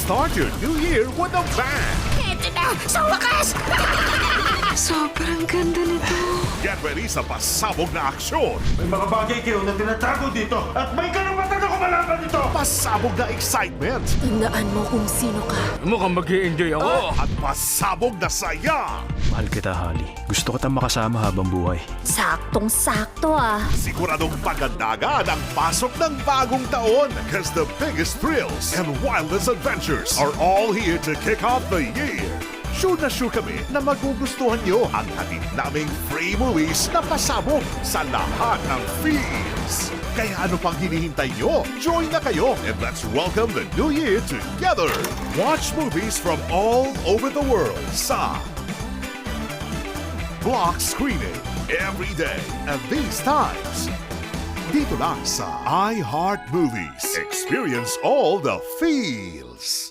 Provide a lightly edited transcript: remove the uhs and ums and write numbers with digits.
Start your new year with a bang! Eto na! Sa wakas! Sobrang ganda nito. Get ready sa pasabog na aksyon! May mga bagay kayo na tinatago dito at may karapatan ako malaman nito! Pasabog na excitement! Tandaan mo kung sino ka. Mukhang mag-i-enjoy ako. At pasabog na saya! Mahal kita, Holly. Gusto kitang makasama habang buhay. Saktong-sakto ah. Siguradong pagandagan ang pasok ng bagong taon because the biggest thrills and wildest adventures are all here to kick off the year. Sure na sure kami na magugustuhan nyo ang hatid naming free movies na pasabog sa lahat ng feeds. Kaya ano pang hinihintay nyo? Join na kayo and let's welcome the new year together. Watch movies from all over the world sa Block Screening every day at these times. Dito lang sa iHeart Movies. Experience all the feels.